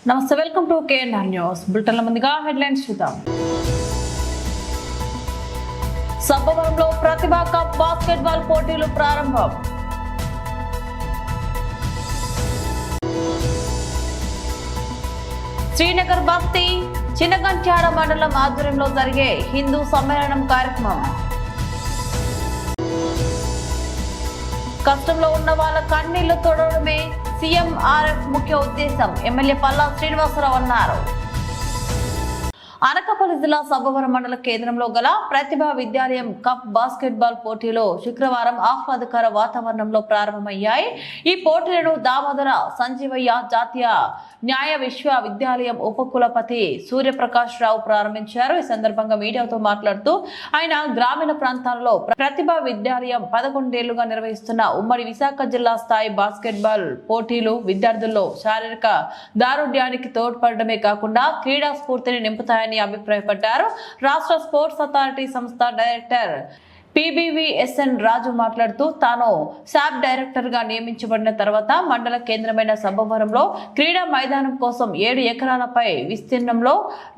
నమస్తే, welcome to KNR news బులెటిన్ల ముందుగా headlines చూద్దాం. సబ్బవరంలో ప్రతిభా కప్ బాస్కెట్బాల్ పోటీలు ప్రారంభం. శ్రీనగర్ బస్తీ చిన్నగంట్యాడ మండలం ఆధ్వర్యంలో జరిగే హిందూ సమ్మేళనం కార్యక్రమం. కష్టంలో ఉన్న వాళ్ళ కన్నీళ్లు తొడవడమే సీఎంఆర్ఎఫ్ ముఖ్య ఉద్దేశం, ఎమ్మెల్యే పల్లా శ్రీనివాసరావు అన్నారు. అనకాపల్లి జిల్లా సబ్బవరం మండల కేంద్రంలో గల ప్రతిభా విద్యాలయం కప్ బాస్కెట్బాల్ పోటీలు శుక్రవారం ఆహ్లాదకర వాతావరణంలో ప్రారంభమయ్యాయి. ఈ పోటీలను దామోదర సంజీవయ్య జాతీయ న్యాయ విశ్వవిద్యాలయం ఉపకులపతి సూర్యప్రకాష్ రావు ప్రారంభించారు. ఈ సందర్భంగా మీడియాతో మాట్లాడుతూ ఆయన గ్రామీణ ప్రాంతాల్లో ప్రతిభా విద్యాలయం 11 ఏళ్లుగా నిర్వహిస్తున్న ఉమ్మడి విశాఖ జిల్లా స్థాయి బాస్కెట్బాల్ పోటీలు విద్యార్థుల్లో శారీరక దారుఢ్యానికి తోడ్పడమే కాకుండా క్రీడా స్ఫూర్తిని నింపుతాయని అభిప్రాయపడ్డారు. రాష్ట్ర స్పోర్ట్స్ అథారిటీ సంస్థ డైరెక్టర్ PBVSN రాజు మాట్లాడుతూ తాను శాప్ డైరెక్టర్ గా నియమించబడిన తర్వాత మండల కేంద్రమైన సబ్బవరంలో క్రీడా మైదానం కోసం 7 ఎకరాలపై విస్తీర్ణంలో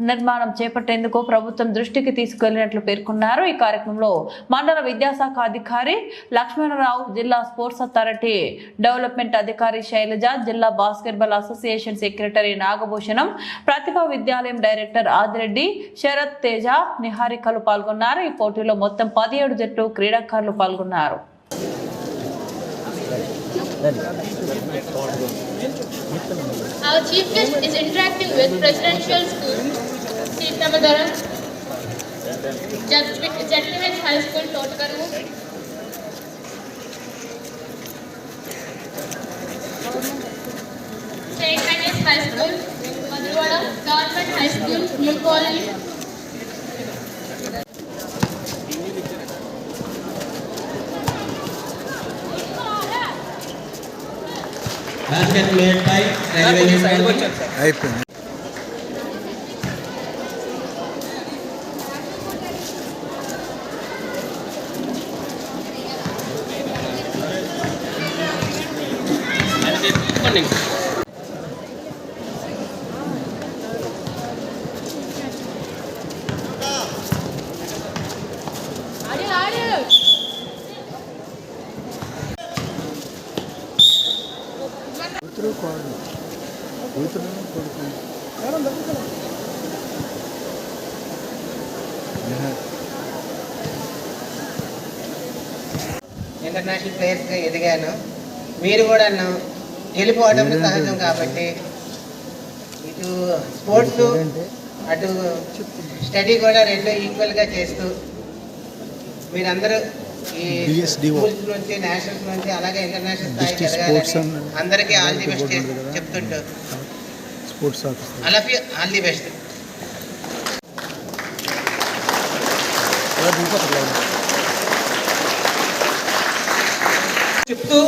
నిర్మాణం చేపట్టేందుకు ప్రభుత్వం దృష్టికి తీసుకెళ్లినట్లు పేర్కొన్నారు. ఈ కార్యక్రమంలో మండల విద్యాశాఖ అధికారి లక్ష్మణరావు, జిల్లా స్పోర్ట్స్ అథారిటీ డెవలప్మెంట్ అధికారి శైలజ, జిల్లా బాస్కెట్బాల్ అసోసియేషన్ సెక్రటరీ నాగభూషణం, ప్రతిభా విద్యాలయం డైరెక్టర్ ఆదిరెడ్డి, శరత్ తేజ, నిహారికలు పాల్గొన్నారు. ఈ పోటీలో మొత్తం 17 క్రీడాకారులు పాల్గొన్నారు. Our chief guest is interacting with Presidential School, Sitamadara, Gentlemen's High School, Totakaru, St. Mary's High School, Madhurwada, Government High School, New Colony. Basket made by Railway అయిపోయింది. International ప్లేయర్స్గా ఎదిగాను. మీరు కూడా గెలిపోవడం సహజం కాబట్టి ఇటు స్పోర్ట్స్ అటు స్టడీ కూడా రెండు ఈక్వల్గా చేస్తూ మీరందరూ ఈ స్కూల్స్ నుంచి నేషనల్స్ నుంచి అలాగే ఇంటర్నేషనల్ స్థాయికి ఎదగాలని అందరికీ ఆల్ ది బెస్ట్ చెప్తుంటూ ఆల్ ది బెస్ట్ చెప్తూ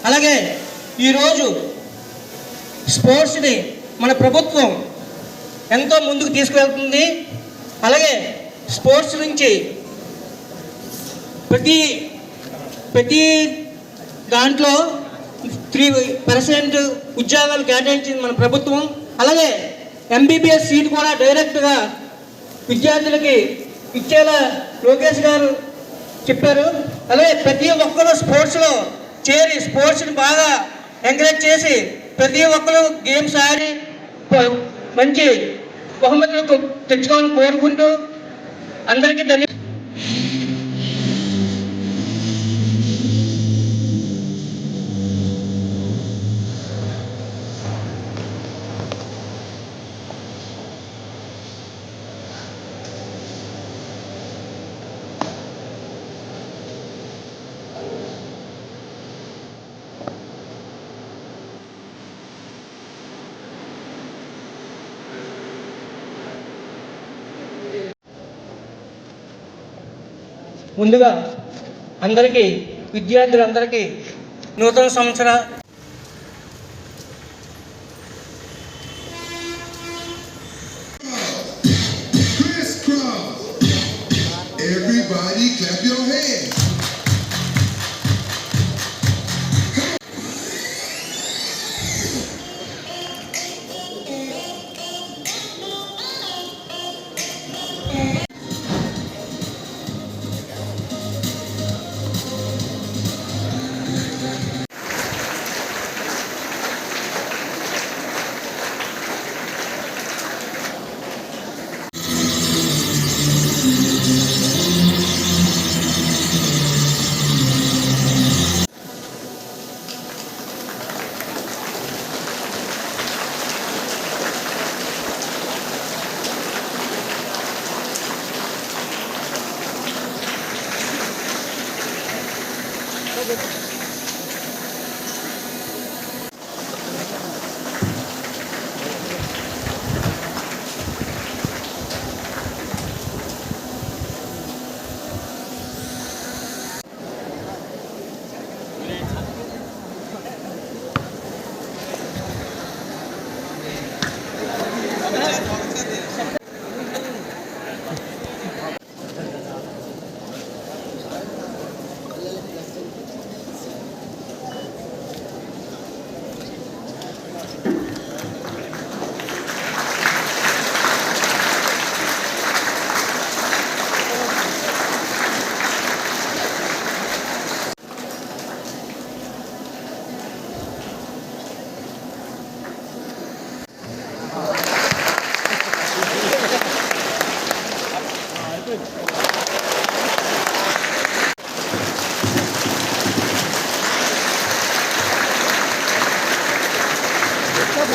అలాగే ఈరోజు స్పోర్ట్స్ని మన ప్రభుత్వం ఎంతో ముందుకు తీసుకువెళ్తుంది. అలాగే స్పోర్ట్స్ నుంచి ప్రతి దాంట్లో 3% ఉద్యోగాలు కేటాయించింది మన ప్రభుత్వం. అలాగే MBBS సీట్ కూడా డైరెక్ట్గా విద్యార్థులకి ఇచ్చేలా లోకేష్ గారు చెప్పారు. అలాగే ప్రతి ఒక్కరు స్పోర్ట్స్లో చేరి స్పోర్ట్స్ని బాగా ఎంకరేజ్ చేసి ప్రతి ఒక్కరు గేమ్స్ ఆడి మంచి బహుమతులు తెచ్చుకోవాలని కోరుకుంటూ అందరికీ ధన్యవాదాలు. ముందుగా అందరికీ విద్యార్థులందరికీ నూతన సంవత్సర Everybody clap your hands.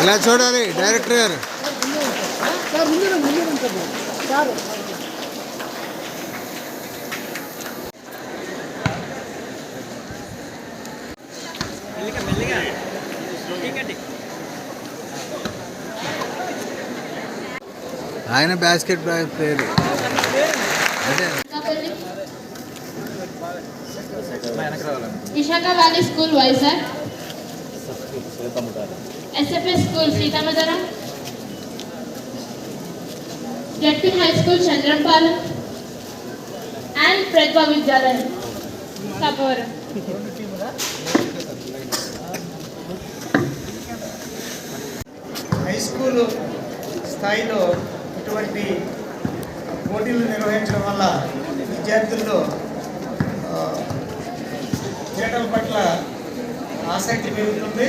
ఇలా చూడాలి డైరెక్టర్ గారు. ఆయన బాస్కెట్ బాల్ ప్లేయర్. అదే Ishaka Valley School, Vizag. SFS School, Sitamadara. JP High School, Chandrampalam. And Pratibha Vidyalaya, Sapavaram. High school స్థాయిలో ఇటువంటి పోటీలు నిర్వహించడం వల్ల విద్యార్థుల్లో క్రీడల పట్ల ఆసక్తి పెరుగుతుంది.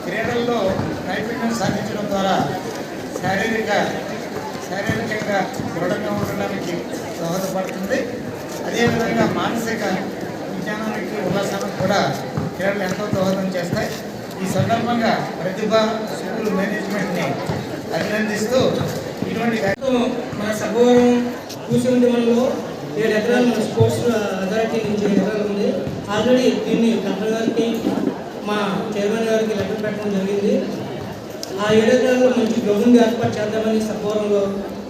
క్రీడల్లో నైపుణ్యం సాధించడం ద్వారా శారీరకంగా దృఢంగా ఉండడానికి దోహదపడుతుంది. అదేవిధంగా మానసిక విజ్ఞానానికి ఉల్లాసానికి కూడా క్రీడలు ఎంతో దోహదం చేస్తాయి. ఈ సందర్భంగా ప్రతిభ స్కూల్ మేనేజ్మెంట్ని అభినందిస్తూ ఇటువంటి మన సభవరం కూర్చుంది మనలో 7 ఎకరాలు మన స్పోర్ట్స్ అథారిటీ నుంచి 7 ఎకరాలు ఉంది. ఆల్రెడీ దీన్ని కలెక్టర్ గారికి మా చైర్మన్ గారికి లెటర్ పెట్టడం జరిగింది. ఆ 7 ఎకరాల్లో మంచి గ్రౌండ్ ఏర్పాటు చేద్దామని సభవరంలో.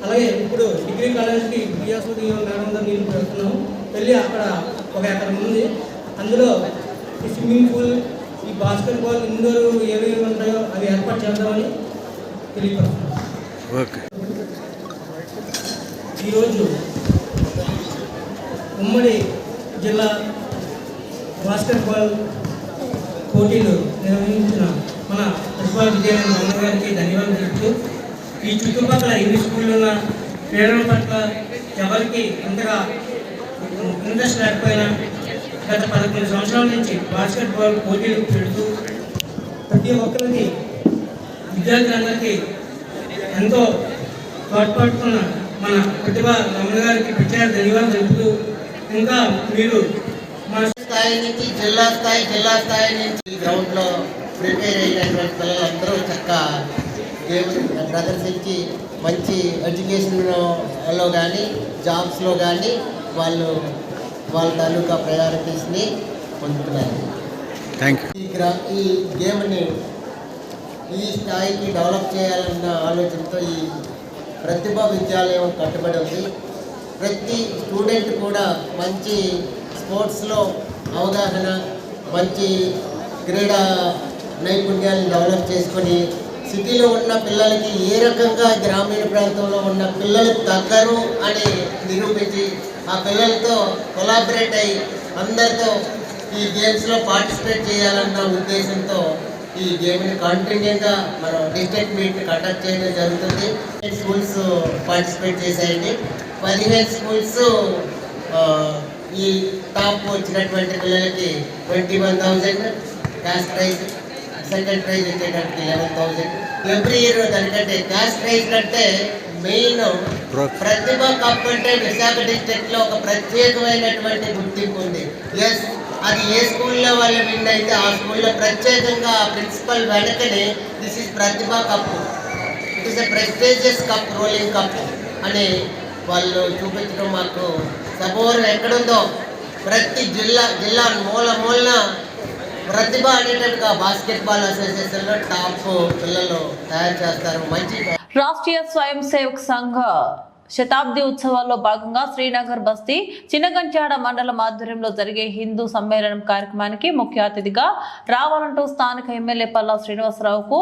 అలాగే ఇప్పుడు డిగ్రీ కాలేజ్కి బిఎస్ఓడి మేడం నీళ్ళు పెడుతున్నాం. వెళ్ళి అక్కడ 1 ఎకరం ఉంది. అందులో ఈ స్విమ్మింగ్ పూల్, ఈ బాస్కెట్ బాల్, ఇండోర్ ఏవేవి ఉంటాయో అవి ఏర్పాటు చేద్దామని తెలియపడుతున్నాం. ఓకే. ఈరోజు ఉమ్మడి జిల్లా బాస్కెట్బాల్ పోటీలు నిర్వహించిన మన ప్రతిభా విద్యాలయం గారికి ధన్యవాదాలు చెప్తూ, ఈ చుట్టుపక్కల ఇంగ్లీష్ స్కూళ్ళు ఉన్న క్రీడల పట్ల ఎవరికి అంతగా ఇంట్రెస్ట్ లేకపోయినా గత 11 సంవత్సరాల నుంచి బాస్కెట్బాల్ పోటీలు పెడుతూ ప్రతి ఒక్కరికి విద్యార్థులందరికీ ఎంతో తోడ్పడుతున్న మన ప్రతిభా రమణ గారికి ప్రత్యేక ధన్యవాదాలు తెలుపుతూ, ఇంకా మీరు మన స్థాయి నుంచి జిల్లా స్థాయి నుంచి గ్రౌండ్లో ప్రిపేర్ అయినటువంటి పిల్లలందరూ చక్కగా గేమ్ ప్రదర్శించి మంచి ఎడ్యుకేషన్లో కానీ జాబ్స్లో కానీ వాళ్ళ తాలూకా ప్రయారిటీస్ని పొందుతున్నారు. Thank you. ఈ గేమ్ని ఈ స్థాయికి డెవలప్ చేయాలన్న ఆలోచనతో ఈ ప్రతిభా విద్యాలయం కట్టుబడి ఉంది. ప్రతి స్టూడెంట్ కూడా మంచి స్పోర్ట్స్లో అవగాహన, మంచి క్రీడా నైపుణ్యాలను డెవలప్ చేసుకొని సిటీలో ఉన్న పిల్లలకి ఏ రకంగా గ్రామీణ ప్రాంతంలో ఉన్న పిల్లలకు తగ్గరు అని నిరూపించి ఆ పిల్లలతో కొలాబరేట్ అయ్యి అందరితో ఈ గేమ్స్లో పార్టిసిపేట్ చేయాలన్న ఉద్దేశంతో ఈ గేమ్ని కంటిన్యూగా మనం డిస్ట్రిక్ట్ మీట్ కండక్ట్ చేయడం జరుగుతుంది. స్కూల్స్ పార్టిసిపేట్ చేసాయండి. 15 స్కూల్స్ ఈ టాప్ వచ్చినటువంటి పిల్లలకి 21,000 క్యాష్ ప్రైజ్, సెకండ్ ప్రైజ్ వచ్చేటప్పటికి 11,000. ఎవ్రీ ఇయర్ దానికంటే క్యాష్ ప్రైజ్ కంటే మెయిన్ ప్రతిభ కప్ అంటే విశాఖ డిస్ట్రిక్ట్లో ఒక ప్రత్యేకమైనటువంటి గుర్తింపు ఉంది. ఎస్, అది ఏ స్కూల్లో వాళ్ళు విన్ అయితే ఆ స్కూల్లో ప్రత్యేకంగా ప్రిన్సిపల్ వెనకనే this is Pratibha cup, it is a prestigious cup, rolling cup అని వాళ్ళు చూపించడం మాకు సపోర్ ఎక్కడుందో ప్రతి జిల్లా మూలన ప్రతిభ అనేటట్టుగా బాస్కెట్బాల్ అసోసియేషన్లో టాప్ పిల్లలు తయారు చేస్తారు. మంచి రాష్ట్రీయ స్వయం సేవక్ సంఘ శతాబ్ది ఉత్సవాల్లో భాగంగా శ్రీనగర్ బస్తీ చిన్నగంచాడ మండలం ఆధ్వర్యంలో జరిగే హిందూ సమ్మేళనం కార్యక్రమానికి ముఖ్య అతిథిగా రావాలంటూ స్థానిక ఎమ్మెల్యే పల్లా శ్రీనివాసరావుకు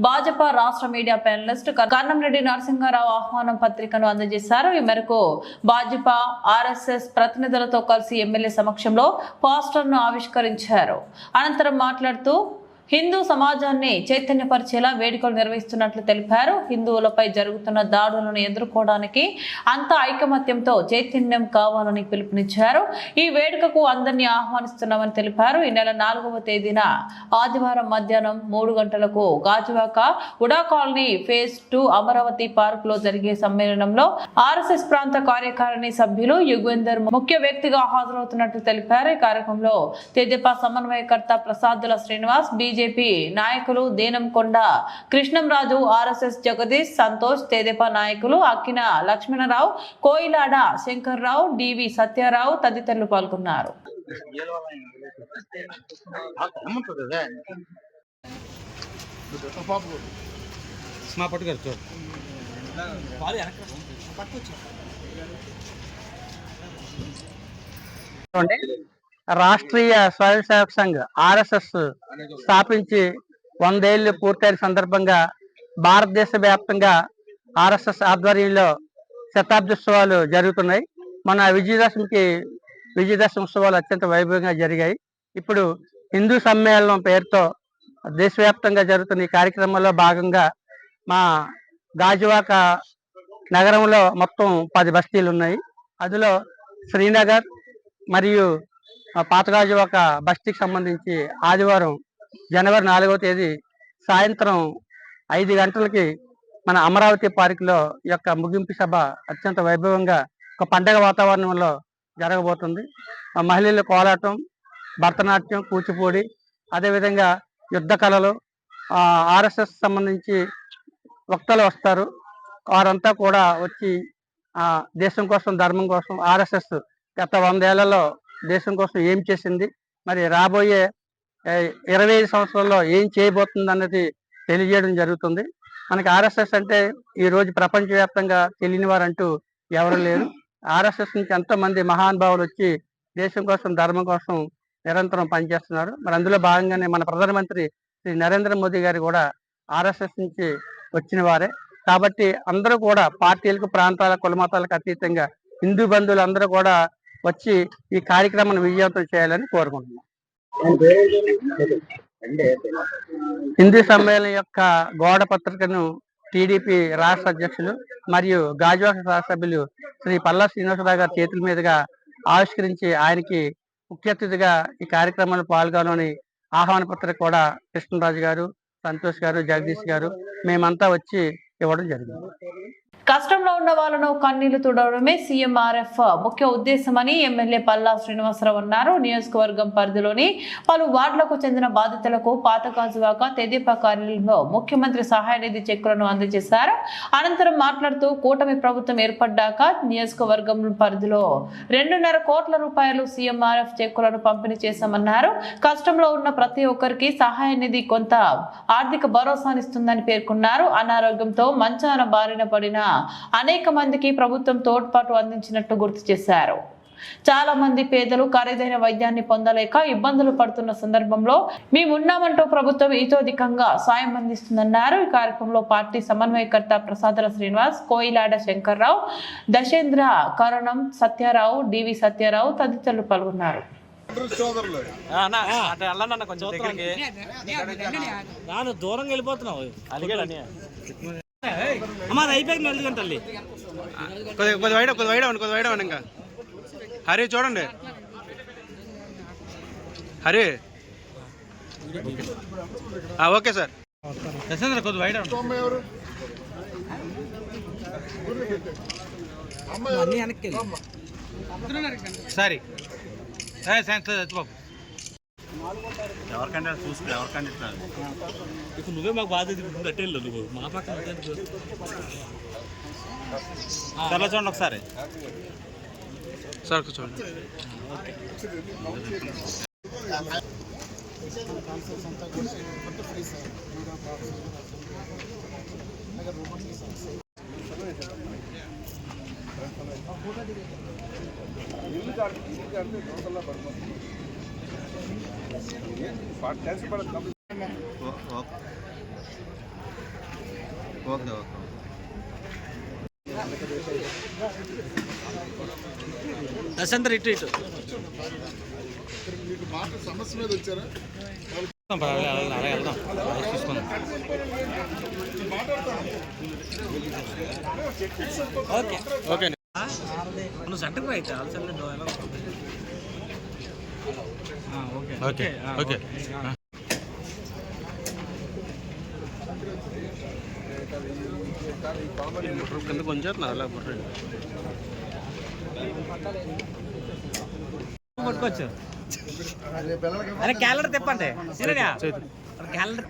భాజపా రాష్ట్ర మీడియా ప్యానలిస్ట్ కన్నంరెడ్డి నరసింహారావు ఆహ్వానం పత్రికను అందజేశారు. ఈ మేరకు భాజపా ఆర్ఎస్ఎస్ ప్రతినిధులతో కలిసి ఎమ్మెల్యే సమక్షంలో పోస్టర్ను ఆవిష్కరించారు. అనంతరం మాట్లాడుతూ హిందూ సమాజాన్ని చైతన్యపరిచేలా వేడుకలు నిర్వహిస్తున్నట్లు తెలిపారు. హిందువులపై జరుగుతున్న దాడులను ఎదుర్కోవడానికి అంతా ఐకమత్యంతో చైతన్యం కావాలని పిలుపునిచ్చారు. ఈ వేడుకకు అందరినీ ఆహ్వానిస్తున్నామని తెలిపారు. ఈ నెల 4వ తేదీన ఆదివారం మధ్యాహ్నం 3 గంటలకు గాజువాక ఉడా కాలనీ ఫేజ్ 2 అమరావతి పార్క్ లో జరిగే సమ్మేళనంలో ఆర్ఎస్ఎస్ ప్రాంత కార్యకారిణి సభ్యులు యుగేందర్ ముఖ్య వ్యక్తిగా హాజరవుతున్నట్లు తెలిపారు. ఈ కార్యక్రమంలో తెదేపా సమన్వయకర్త ప్రసాదుల శ్రీనివాస్, బీజేపీ బీజేపీ నాయకులు దేనంకొండ కృష్ణంరాజు, ఆర్ఎస్ఎస్ జగదీష్, సంతోష్, తెదేపా నాయకులు అక్కిన లక్ష్మణరావు, కోయిలాడ శంకర్రావు, డివి సత్యారావు తదితరులు పాల్గొన్నారు. రాష్ట్రీయ స్వయం సేవక్ సంఘ్ ఆర్ఎస్ఎస్ స్థాపించి 100 ఏళ్లు పూర్తయిన సందర్భంగా భారతదేశ వ్యాప్తంగా ఆర్ఎస్ఎస్ ఆధ్వర్యంలో శతాబ్దోత్సవాలు జరుగుతున్నాయి. మన విజయదశమి ఉత్సవాలు అత్యంత వైభవంగా జరిగాయి. ఇప్పుడు హిందూ సమ్మేళనం పేరుతో దేశవ్యాప్తంగా జరుగుతున్న ఈ కార్యక్రమంలో భాగంగా మా గాజువాక నగరంలో మొత్తం 10 బస్తీలు ఉన్నాయి. అందులో శ్రీనగర్ మరియు పాత గాజువాక బస్తీకి సంబంధించి ఆదివారం జనవరి 4వ తేదీ సాయంత్రం 5 గంటలకి మన అమరావతి పార్కులో ఈ యొక్క ముగింపు సభ అత్యంత వైభవంగా ఒక పండగ వాతావరణంలో జరగబోతుంది. మహిళల కోలాటం, భరతనాట్యం, కూచిపూడి, అదేవిధంగా యుద్ధ కళలు, ఆర్ఎస్ఎస్ సంబంధించి వక్తలు వస్తారు. వారంతా కూడా వచ్చి దేశం కోసం, ధర్మం కోసం ఆర్ఎస్ఎస్ గత 100 ఏళ్లలో దేశం కోసం ఏం చేసింది, మరి రాబోయే 25 సంవత్సరాల్లో ఏం చేయబోతుంది అన్నది తెలియజేయడం జరుగుతుంది. మనకి ఆర్ఎస్ఎస్ అంటే ఈరోజు ప్రపంచవ్యాప్తంగా తెలియని వారంటూ ఎవరు లేరు. ఆర్ఎస్ఎస్ నుంచి ఎంతో మంది మహానుభావులు వచ్చి దేశం కోసం, ధర్మం కోసం నిరంతరం పనిచేస్తున్నారు. మరి అందులో భాగంగానే మన ప్రధానమంత్రి శ్రీ నరేంద్ర మోదీ గారు కూడా ఆర్ఎస్ఎస్ నుంచి వచ్చిన వారే. కాబట్టి అందరూ కూడా పార్టీలకు, ప్రాంతాల, కులమతాలకు అతీతంగా హిందూ బంధువులు అందరూ కూడా వచ్చి ఈ కార్యక్రమాన్ని విజయవంతం చేయాలని కోరుకుంటున్నాం. హిందూ సమ్మేళనం యొక్క గోడ పత్రికను టీడీపీ రాష్ట్ర అధ్యక్షులు మరియు గాజువాక శాసనసభ్యులు శ్రీ పల్లా శ్రీనివాసరావు గారి చేతుల మీదుగా ఆవిష్కరించి ఆయనకి ముఖ్య అతిథిగా ఈ కార్యక్రమంలో పాల్గొనాలని ఆహ్వాన పత్రిక కూడా కృష్ణరాజు గారు, సంతోష్ గారు, జగదీష్ గారు మేమంతా వచ్చి ఇవ్వడం జరిగింది. కష్టంలో ఉన్న వాళ్ళను కన్నీళ్లు తుడవడమే సీఎంఆర్ఎఫ్ ముఖ్య ఉద్దేశమని ఎమ్మెల్యే పల్లా శ్రీనివాసరావు అన్నారు. నియోజకవర్గం పరిధిలోని పలు వార్డులకు చెందిన బాధితులకు పాత గాజువాక తెదేపా కార్యాలయంలో ముఖ్యమంత్రి సహాయ నిధి చెక్కులను అందజేశారు. అనంతరం మాట్లాడుతూ కూటమి ప్రభుత్వం ఏర్పడ్డాక నియోజకవర్గం పరిధిలో 2.5 కోట్ల రూపాయలు సీఎంఆర్ఎఫ్ చెక్కులను పంపిణీ చేశామన్నారు. కష్టంలో ఉన్న ప్రతి ఒక్కరికి సహాయ నిధి కొంత ఆర్థిక భరోసానిస్తుందని పేర్కొన్నారు. అనారోగ్యంతో మంచాన బారిన పడిన అనేక మందికి ప్రభుత్వం తోడ్పాటు అందించినట్టు గుర్తు చేశారు. చాలా మంది పేదలు ఖరీదైన వైద్యాన్ని పొందలేక ఇబ్బందులు పడుతున్న సందర్భంలో మేమున్నామంటూ ప్రభుత్వం ఇతోధికంగా సాయం అందిస్తుందన్నారు. ఈ కార్యక్రమంలో పార్టీ సమన్వయకర్త ప్రసాదల శ్రీనివాస్, కోయిలాడ శంకర్రావు, దశేంద్ర, కరణం, సత్యారావు, డివి సత్యారావు తదితరులు పాల్గొన్నారు. దూరంగా వెళ్ళిపోతున్నావు అమ్మాది అయిపోయింది 4 గంటలు కొద్ది వైడ ఇంకా హరి చూడండి హరి ఓకే సార్ యశేంద్ర కొద్ది వైడ సరే బాబు ఎవరికంటే చూసుకో ఎవరికంటే ఇప్పుడు నువ్వే మాకు బాధ్యత కట్టేళ్ళు నువ్వు మా పక్కన చాలా చూడండి ఒకసారి సార్ చూడండి దశంతర్ ఇటు ఇటు సమస్య మీద వచ్చారా అలాగే వెళ్దాం తీసుకుందాం ఓకే ఓకే నువ్వు సెంటర్కి అయితే ఓకే ఓకే కింద కొంచెం అలా పట్టుకోవచ్చు అరే క్యాలెండర్ తిప్పండి క్యాలెండర్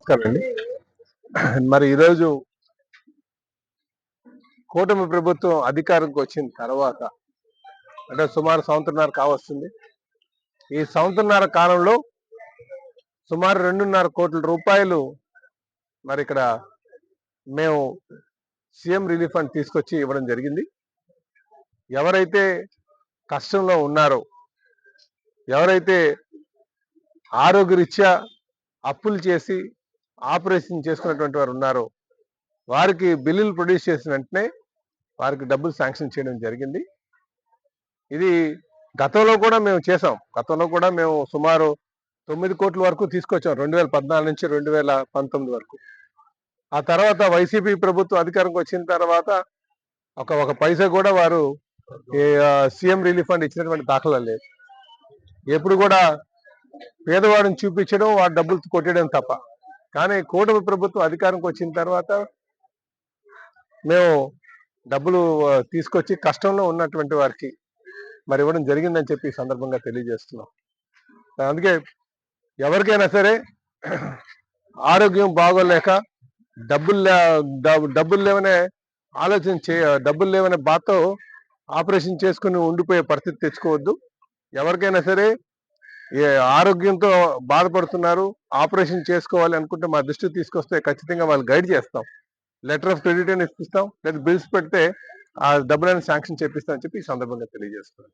నమస్కారం. మరి ఈరోజు కూటమి ప్రభుత్వం అధికారంకి వచ్చిన తర్వాత అంటే సుమారు సంవత్సరన్నర కావస్తుంది. ఈ సంవత్సరన్నర కాలంలో సుమారు 2.5 కోట్ల రూపాయలు మరి ఇక్కడ మేము సీఎం రిలీఫ్ ఫండ్ తీసుకొచ్చి ఇవ్వడం జరిగింది. ఎవరైతే కష్టంలో ఉన్నారో, ఎవరైతే ఆరోగ్యరీత్యా అప్పులు చేసి ఆపరేషన్ చేసుకున్నటువంటి వారు ఉన్నారో వారికి బిల్లులు ప్రొడ్యూస్ చేసిన వెంటనే వారికి డబ్బులు శాంక్షన్ చేయడం జరిగింది. ఇది గతంలో కూడా మేము చేసాం. గతంలో కూడా మేము సుమారు 9 కోట్ల వరకు తీసుకొచ్చాం 2014 నుంచి 2019 వరకు. ఆ తర్వాత వైసీపీ ప్రభుత్వం అధికారంకి వచ్చిన తర్వాత ఒక పైసా కూడా వారు సీఎం రిలీఫ్ ఫండ్ ఇచ్చినటువంటి దాఖలా లేదు. ఎప్పుడు కూడా పేదవాడిని చూపించడం, వాడు డబ్బులు కొట్టడం తప్ప. కానీ కూటమి ప్రభుత్వం అధికారంకి వచ్చిన తర్వాత మేము డబ్బులు తీసుకొచ్చి కష్టంలో ఉన్నటువంటి వారికి మరి ఇవ్వడం జరిగిందని చెప్పి ఈ సందర్భంగా తెలియజేస్తున్నాం. అందుకే ఎవరికైనా సరే ఆరోగ్యం బాగోలేక డబ్బులు లేవనే డబ్బులు లేవనే బాధతో ఆపరేషన్ చేసుకుని ఉండిపోయే పరిస్థితి తెచ్చుకోవద్దు. ఎవరికైనా సరే ఆరోగ్యంతో బాధపడుతున్నారు, ఆపరేషన్ చేసుకోవాలి అనుకుంటే మా దృష్టికి తీసుకొస్తే ఖచ్చితంగా వాళ్ళు గైడ్ చేస్తాం. లెటర్ ఆఫ్ క్రెడిట్ అని ఇప్పిస్తాం, లేదా బిల్స్ పెడితే ఆ డబ్బులను శాంక్షన్ చేపిస్తామని చెప్పి ఈ సందర్భంగా తెలియజేస్తాం.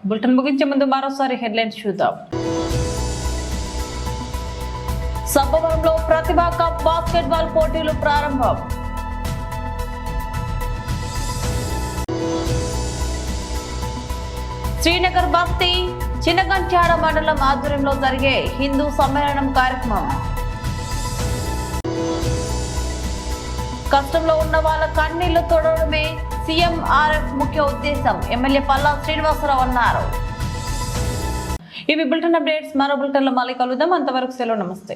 బులెటిన్ ముగించే ముందు మరోసారి హెడ్లైన్స్ చూద్దాం. సబ్బవరంలో ప్రతిభా కప్ బాస్కెట్బాల్ పోటీలు ప్రారంభం. శ్రీనగర్ భక్తి చిన్నగంట్యాడ మండలం ఆధ్వర్యంలో జరిగే హిందూ సమ్మేళనం కార్యక్రమం. కష్టంలో ఉన్న వాళ్ళ కన్నీళ్లు తొడవడమే సీఎంఆర్ఎఫ్ ముఖ్య ఉద్దేశం, ఎమ్మెల్యే పల్లా శ్రీనివాసరావు అన్నారు. ఇవి బులెటిన్ అప్డేట్స్. మరో బులెటిన్లో మళ్ళీ కలుద్దాం. అంతవరకు సెలవు. నమస్తే.